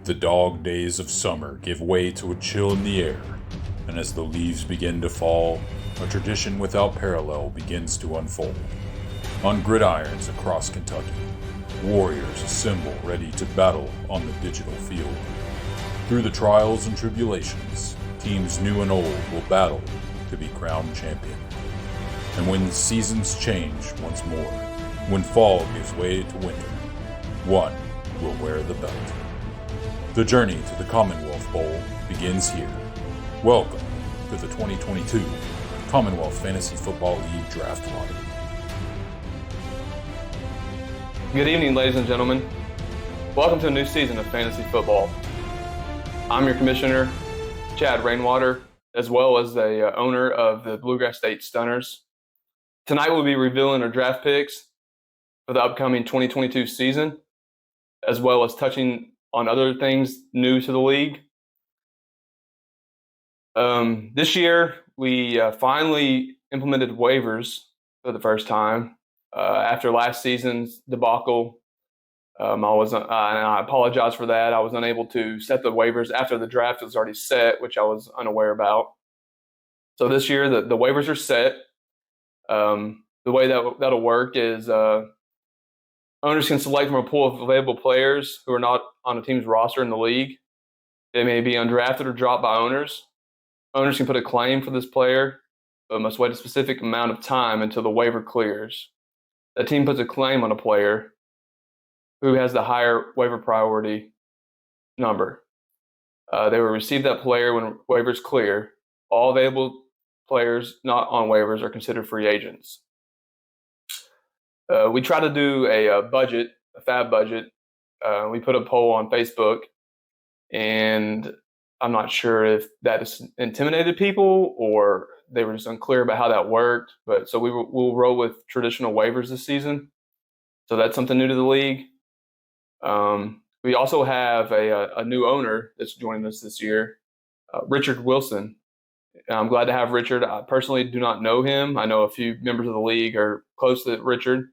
The dog days of summer give way to a chill in the air, and as the leaves begin to fall, a tradition without parallel begins to unfold. On gridirons across Kentucky, warriors assemble ready to battle on the digital field. Through the trials and tribulations, teams new and old will battle to be crowned champion. And when the seasons change once more, when fall gives way to winter, one will wear the belt. The journey to the Commonwealth Bowl begins here. Welcome to the 2022 Commonwealth Fantasy Football League Draft Lottery. Good evening, ladies and gentlemen. Welcome to a new season of fantasy football. I'm your commissioner, Chad Rainwater, as well as the owner of the Bluegrass State Stunners. Tonight we'll be revealing our draft picks for the upcoming 2022 season, as well as touching on other things new to the league. This year, we finally implemented waivers for the first time. After last season's debacle, and I apologize for that. I was unable to set the waivers after the draft was already set, which I was unaware about. So this year, the waivers are set. The way that'll work is owners can select from a pool of available players who are not on a team's roster in the league. They may be undrafted or dropped by owners. Owners can put a claim for this player, but must wait a specific amount of time until the waiver clears. The team puts a claim on a player who has the higher waiver priority number. They will receive that player when waivers clear. All available players not on waivers are considered free agents. We try to do a fab budget. We put a poll on Facebook, and I'm not sure if that has intimidated people or they were just unclear about how that worked. But so we'll roll with traditional waivers this season. So that's something new to the league. We also have a new owner that's joining us this year, Richard Wilson. I'm glad to have Richard. I personally do not know him. I know a few members of the league are close to Richard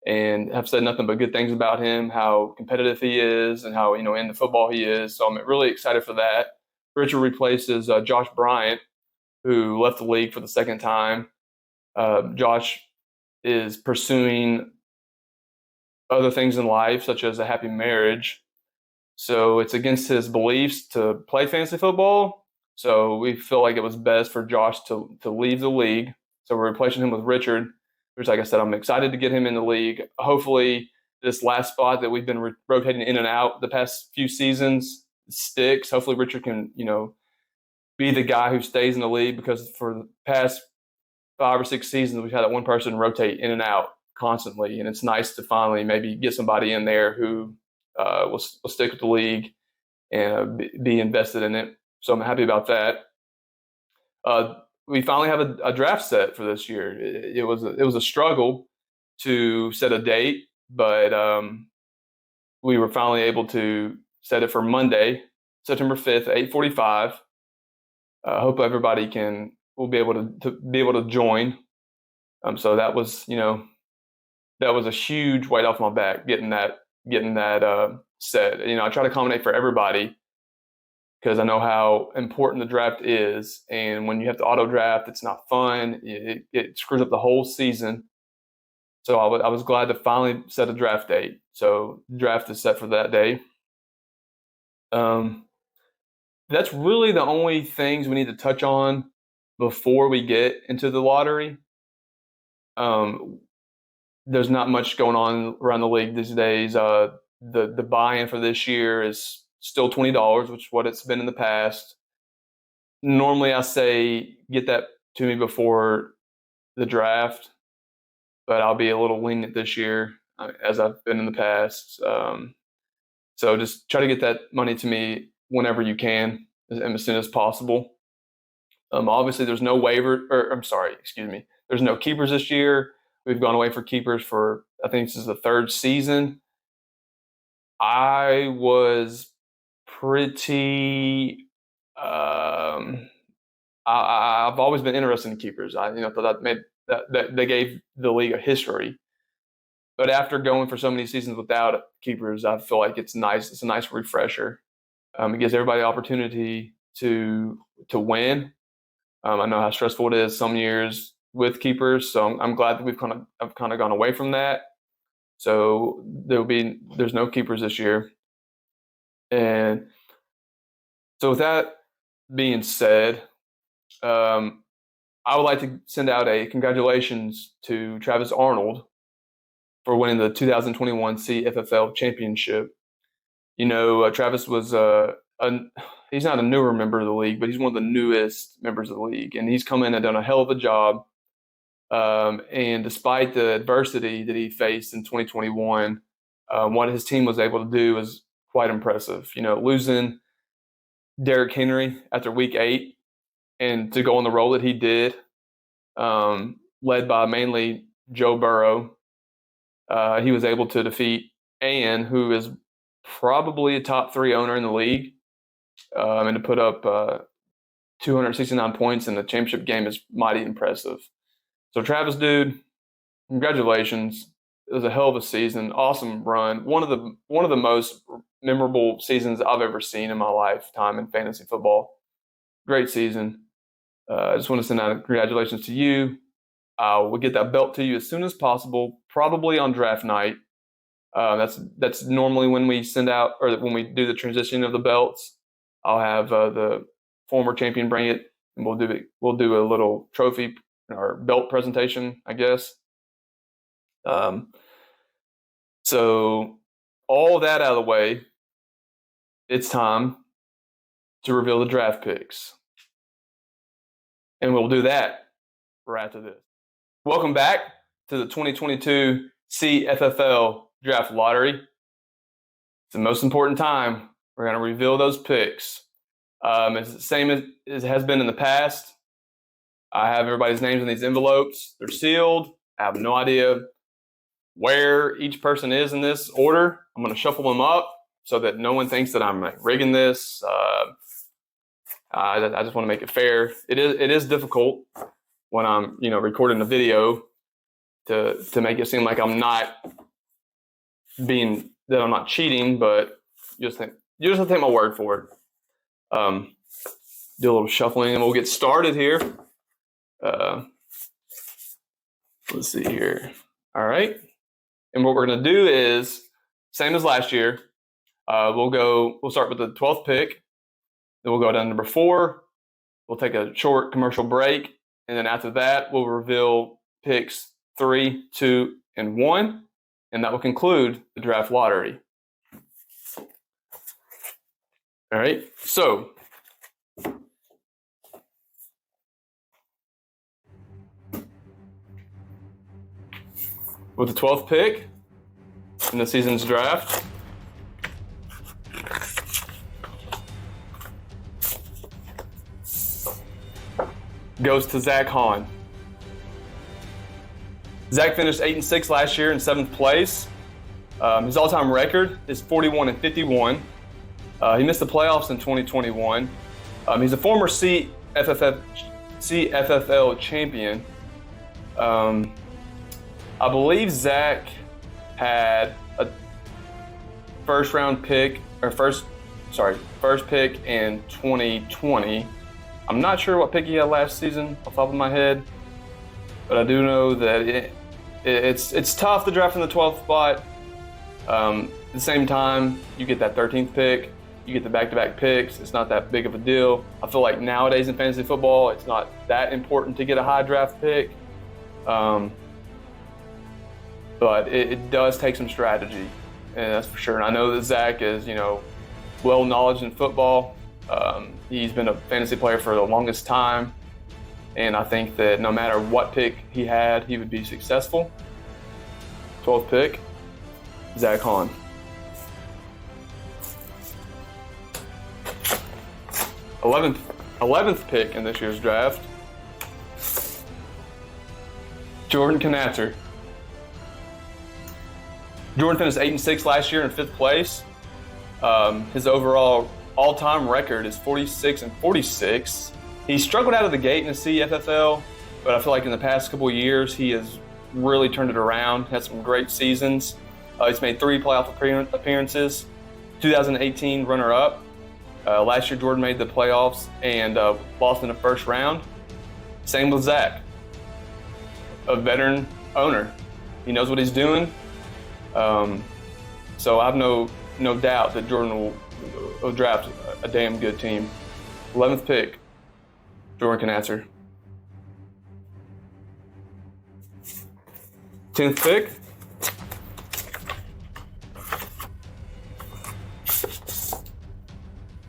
and have said nothing but good things about him, how competitive he is and how, into football he is. So I'm really excited for that. Richard replaces Josh Bryant, who left the league for the second time. Josh is pursuing other things in life, such as a happy marriage. So it's against his beliefs to play fantasy football. So we feel like it was best for Josh to leave the league. So we're replacing him with Richard, which, like I said, I'm excited to get him in the league. Hopefully this last spot that we've been rotating in and out the past few seasons sticks. Hopefully Richard can, be the guy who stays in the league, because for the past 5 or 6 seasons, we've had that one person rotate in and out constantly. And it's nice to finally maybe get somebody in there who will stick with the league and be invested in it. So I'm happy about that. We finally have a draft set for this year. It was a struggle to set a date, but we were finally able to set it for Monday, September 5th, 8:45. I hope everybody will be able to join. So that was a huge weight off my back getting that set. I try to accommodate for everybody because I know how important the draft is, and when you have to auto draft, it's not fun. It screws up the whole season. So I was glad to finally set a draft date. So the draft is set for that day. That's really the only things we need to touch on before we get into the lottery. There's not much going on around the league these days. The buy-in for this year is still $20, which is what it's been in the past. Normally I say get that to me before the draft, but I'll be a little lenient this year as I've been in the past. So just try to get that money to me whenever you can and as soon as possible. Obviously there's no there's no keepers this year. We've gone away for keepers for, I think this is the 3rd season. I was pretty, I've always been interested in keepers. I thought that they gave the league a history. But after going for so many seasons without keepers, I feel like it's nice. It's a nice refresher. It gives everybody the opportunity to win. I know how stressful it is some years with keepers, so I'm glad that I've kind of gone away from that. So there's no keepers this year. And so with that being said, I would like to send out a congratulations to Travis Arnold for winning the 2021 CFFL championship. Travis was he's not a newer member of the league, but he's one of the newest members of the league, and he's come in and done a hell of a job. And despite the adversity that he faced in 2021, what his team was able to do was quite impressive. Losing Derrick Henry after week 8 and to go on the role that he did, led by mainly Joe Burrow, he was able to defeat Ann, who is probably a top 3 owner in the league, and to put up 269 points in the championship game is mighty impressive. So Travis, dude, congratulations. It was a hell of a season, awesome run. One of the most memorable seasons I've ever seen in my lifetime in fantasy football. Great season. I just want to send out congratulations to you. We'll get that belt to you as soon as possible, probably on draft night. That's normally when we send out, or when we do the transition of the belts. I'll have the former champion bring it, and we'll do a little trophy or belt presentation, I guess. So all that out of the way, it's time to reveal the draft picks. And we'll do that right after this. Welcome back to the 2022 CFFL Draft Lottery. It's the most important time. We're going to reveal those picks. It's the same as it has been in the past. I have everybody's names in these envelopes. They're sealed. I have no idea where each person is in this order. I'm going to shuffle them up so that no one thinks that I'm rigging this. I just want to make it fair. It is difficult when I'm recording a video to make it seem like I'm not cheating, but you just have to take my word for it. Do a little shuffling and we'll get started here. Let's see here. All right. And what we're going to do is same as last year. We'll start with the 12th pick. Then we'll go down to number 4. We'll take a short commercial break. And then after that, we'll reveal picks 3, 2, and 1. And that will conclude the draft lottery. All right. So with the 12th pick in the season's draft, goes to Zach Hahn. Zach finished 8-6 last year in 7th place. His all-time record is 41-51. He missed the playoffs in 2021. He's a former CFFL champion. I believe Zach had a first pick in 2020. I'm not sure what pick he had last season off the top of my head, but I do know that it's tough to draft in the 12th spot. At the same time, you get that 13th pick, you get the back-to-back picks. It's not that big of a deal. I feel like nowadays in fantasy football, it's not that important to get a high draft pick. But it does take some strategy, and that's for sure. And I know that Zach is, well knowledge in football. He's been a fantasy player for the longest time, and I think that no matter what pick he had, he would be successful. 12th pick, Zach Hahn. 11th pick in this year's draft, Jordan Knatter. Jordan finished 8-6 last year in 5th place. His overall all-time record is 46-46. He struggled out of the gate in the CFFL, but I feel like in the past couple of years he has really turned it around. Had some great seasons. He's made 3 playoff appearances. 2018 runner-up. Last year, Jordan made the playoffs and lost in the first round. Same with Zach, a veteran owner. He knows what he's doing. So I have no doubt that Jordan will draft a damn good team. 11th pick, Jordan can answer. 10th pick,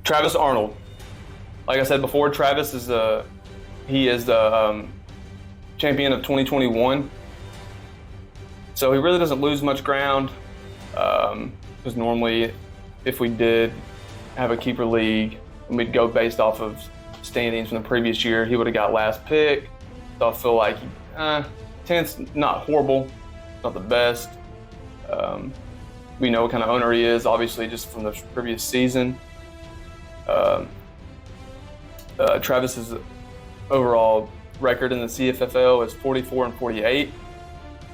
Travis Arnold. Like I said before, Travis is the champion of 2021. So he really doesn't lose much ground. Because normally, if we did have a keeper league and we'd go based off of standings from the previous year, he would have got last pick. So I feel like 10th's not horrible, not the best. We know what kind of owner he is, obviously, just from the previous season. Travis's overall record in the CFFL is 44-48.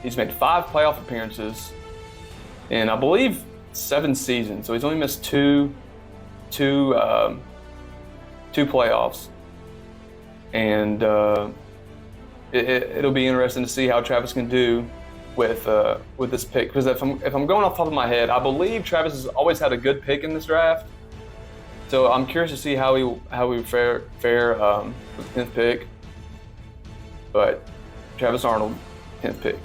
He's made 5 playoff appearances in, I believe, 7 seasons. So he's only missed two playoffs. And it'll be interesting to see how Travis can do with this pick. Because if I'm going off the top of my head, I believe Travis has always had a good pick in this draft. So I'm curious to see how he would fare with the 10th pick. But Travis Arnold, 10th pick.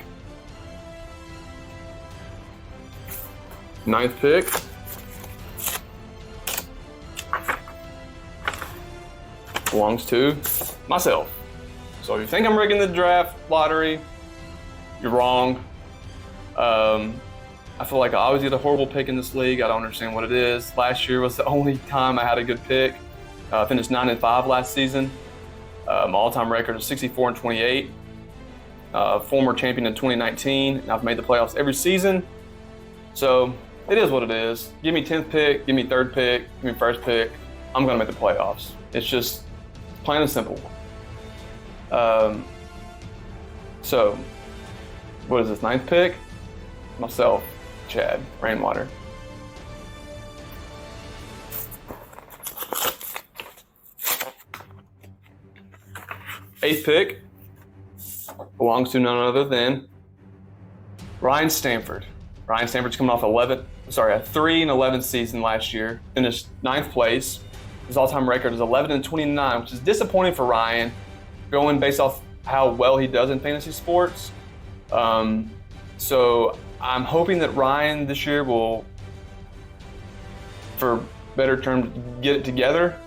9th pick, belongs to myself. So if you think I'm rigging the draft lottery, you're wrong. I feel like I always get a horrible pick in this league. I don't understand what it is. Last year was the only time I had a good pick. I finished 9-5 last season. My all-time record is 64-28. Former champion in 2019, and I've made the playoffs every season. So it is what it is. Give me 10th pick, give me 3rd pick, give me 1st pick. I'm going to make the playoffs. It's just plain and simple. So what is this, 9th pick? Myself, Chad Rainwater. Eighth pick belongs to none other than Ryan Stanford. Ryan Stanford's coming off a 3-11 season last year. Finished 9th place. His all-time record is 11-29, which is disappointing for Ryan, going based off how well he does in fantasy sports. So I'm hoping that Ryan this year will, for better term, get it together.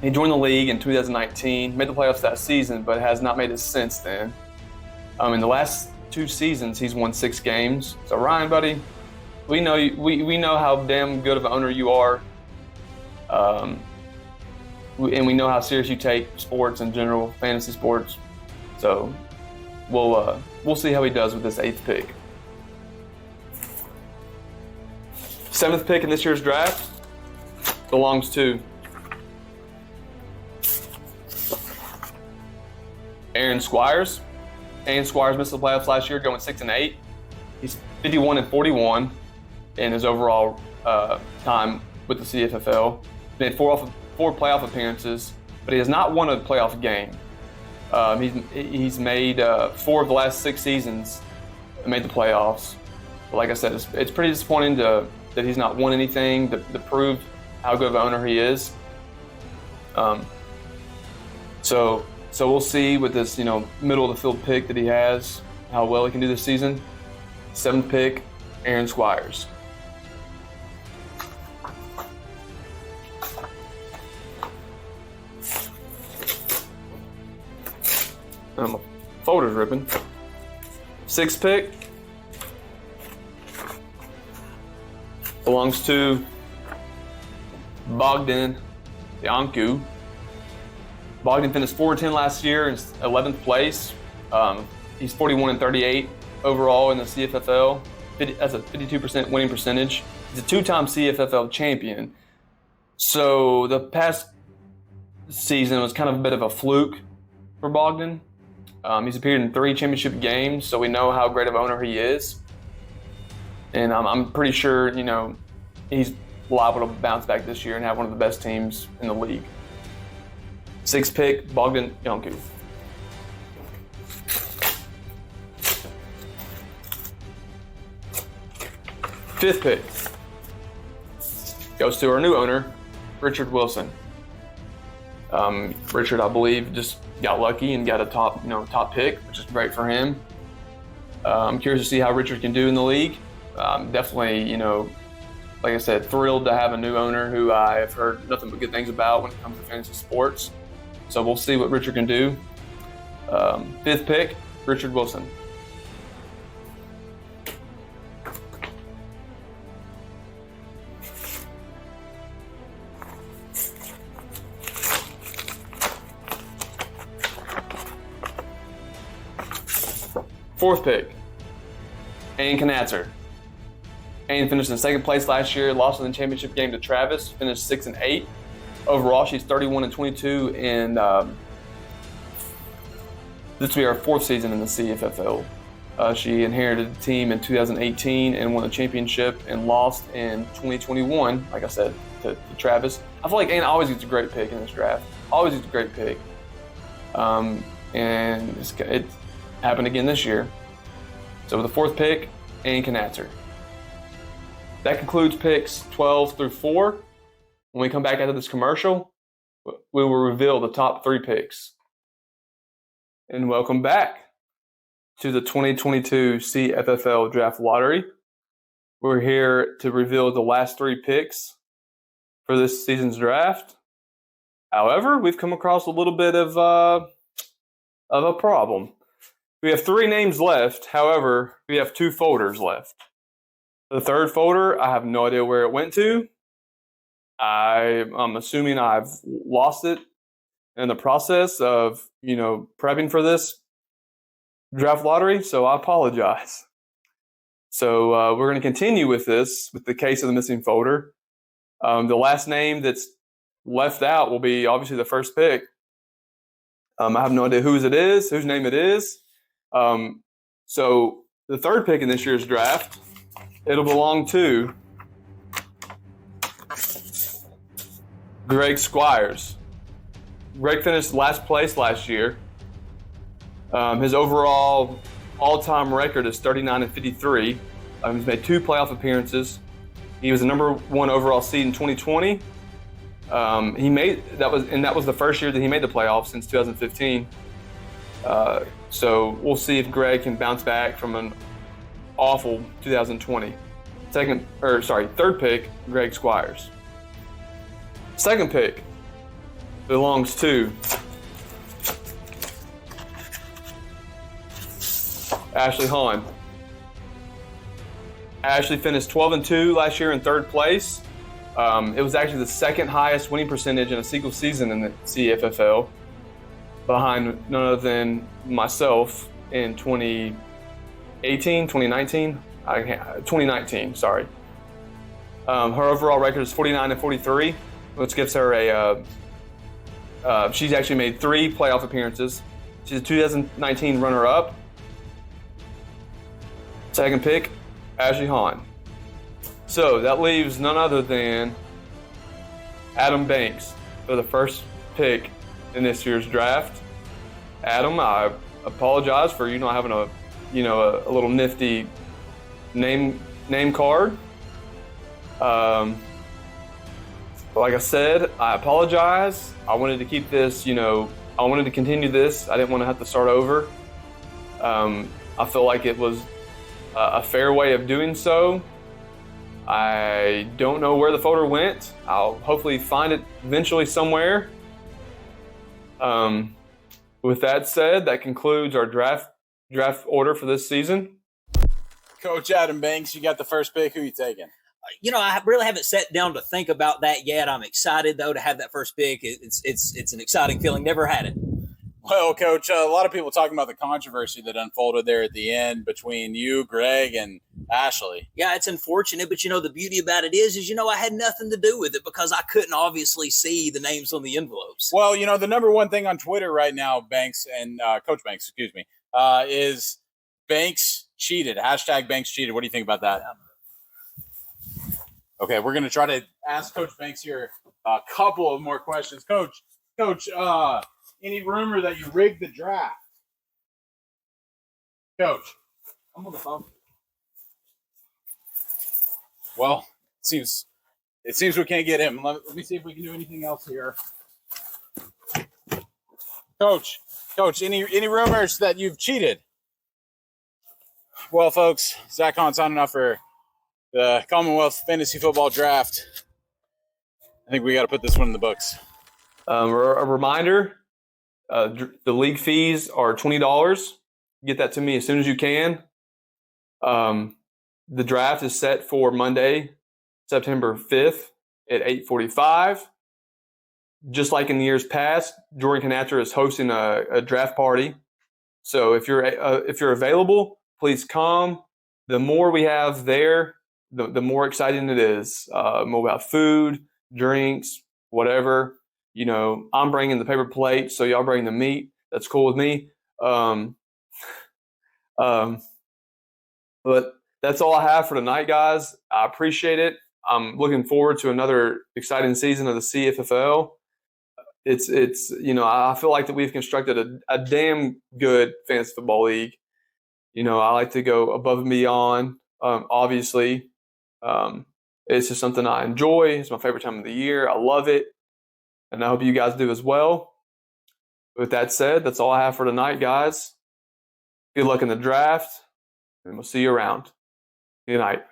He joined the league in 2019, made the playoffs that season, but has not made it since then. In the last 2 seasons, he's won 6 games. So Ryan, buddy, we know we know how damn good of an owner you are, and we know how serious you take sports in general, fantasy sports. So we'll see how he does with this 8th pick. 7th pick in this year's draft belongs to Aaron Squires. Aaron Squires missed the playoffs last year, going 6-8. He's 51-41 in his overall time with the CFFL. He made 4 playoff appearances, but he has not won a playoff game. He's made 4 of the last 6 seasons and made the playoffs. But like I said, it's pretty disappointing that he's not won anything to prove how good of an owner he is. So we'll see with this, middle of the field pick that he has, how well he can do this season. 7th pick, Aaron Squires. My folder's ripping. 6th pick belongs to Bogdan Yanku. Bogdan finished 4-10 last year in 11th place. He's 41-38 overall in the CFFL. That's a 52% winning percentage. He's a 2-time CFFL champion. So the past season was kind of a bit of a fluke for Bogdan. He's appeared in 3 championship games, so we know how great of an owner he is. And I'm pretty sure, he's liable to bounce back this year and have one of the best teams in the league. 6th pick, Bogdan Yanku. 5th pick goes to our new owner, Richard Wilson. Richard, I believe, just got lucky and got a top pick, which is great for him. I'm curious to see how Richard can do in the league. Definitely, like I said, thrilled to have a new owner who I have heard nothing but good things about when it comes to fantasy sports. So we'll see what Richard can do. 5th pick, Richard Wilson. Fourth pick, Ain Kanatzer. Ain finished in 2nd place last year, lost in the championship game to Travis, finished 6-8. Overall, she's 31-22, and this will be her 4th season in the CFFL. She inherited the team in 2018 and won the championship and lost in 2021, like I said, to Travis. I feel like Ain always gets a great pick in this draft. Always gets a great pick. And it happened again this year. So with the 4th pick, Ain Kanatzer. That concludes picks 12 through 4. When we come back after this commercial, we will reveal the top 3 picks. And welcome back to the 2022 CFFL Draft Lottery. We're here to reveal the last 3 picks for this season's draft. However, we've come across a little bit of a problem. We have 3 names left. However, we have 2 folders left. The 3rd folder, I have no idea where it went to. I'm assuming I've lost it in the process of, prepping for this draft lottery, so I apologize. So we're going to continue with this, with the case of the missing folder. The last name that's left out will be obviously the 1st pick. I have no idea whose name it is. So the 3rd pick in this year's draft, it'll belong to Greg Squires. Greg finished last place last year. His overall all-time record is 39-53. He's made 2 playoff appearances. He was the number 1 overall seed in 2020. That was the first year that he made the playoffs since 2015. So we'll see if Greg can bounce back from an awful 2020. 3rd pick, Greg Squires. 2nd pick belongs to Ashley Hahn. Ashley finished 12-2 last year in 3rd place. It was actually the 2nd highest winning percentage in a single season in the CFFL, behind none other than myself in 2019, sorry. Her overall record is 49-43, which gives her she's actually made 3 playoff appearances. She's a 2019 runner-up. 2nd pick, Ashley Hahn. So that leaves none other than Adam Banks for the 1st pick in this year's draft. Adam, I apologize for you not having a little nifty name card. Like I said, I apologize. I wanted to keep this, I wanted to continue this. I didn't want to have to start over. I feel like it was a fair way of doing so. I don't know where the folder went. I'll hopefully find it eventually somewhere. With that said, that concludes our draft order for this season. Coach Adam Banks, you got the 1st pick. Who are you taking? I really haven't sat down to think about that yet. I'm excited, though, to have that 1st pick. It's an exciting feeling. Never had it. Well, Coach, a lot of people talking about the controversy that unfolded there at the end between you, Greg, and Ashley. Yeah, it's unfortunate, but the beauty about it is I had nothing to do with it because I couldn't obviously see the names on the envelopes. Well, the number 1 thing on Twitter right now, Banks and Coach Banks, excuse me, is Banks cheated. # Banks cheated. What do you think about that? Okay, we're going to try to ask Coach Banks here a couple of more questions. Coach, any rumor that you rigged the draft? Coach, I'm on the phone. Well, it seems we can't get him. Let me see if we can do anything else here. Coach, any rumors that you've cheated? Well, folks, Zach Hahn signing off for the Commonwealth Fantasy Football Draft. I think we got to put this one in the books. A reminder, the league fees are $20. Get that to me as soon as you can. The draft is set for Monday, September 5th at 8:45. Just like in the years past, Jordan Canatra is hosting a draft party. So if you're available, please come. The more we have there, the more exciting it is. More about food, drinks, whatever. You know, I'm bringing the paper plate, so y'all bring the meat. That's cool with me. But that's all I have for tonight, guys. I appreciate it. I'm looking forward to another exciting season of the CFFL. It's you know, I feel like that we've constructed a damn good fantasy football league. You know, I like to go above and beyond. Obviously, it's just something I enjoy. It's my favorite time of the year. I love it, and I hope you guys do as well. With that said, that's all I have for tonight, guys. Good luck in the draft, and we'll see you around. Good night.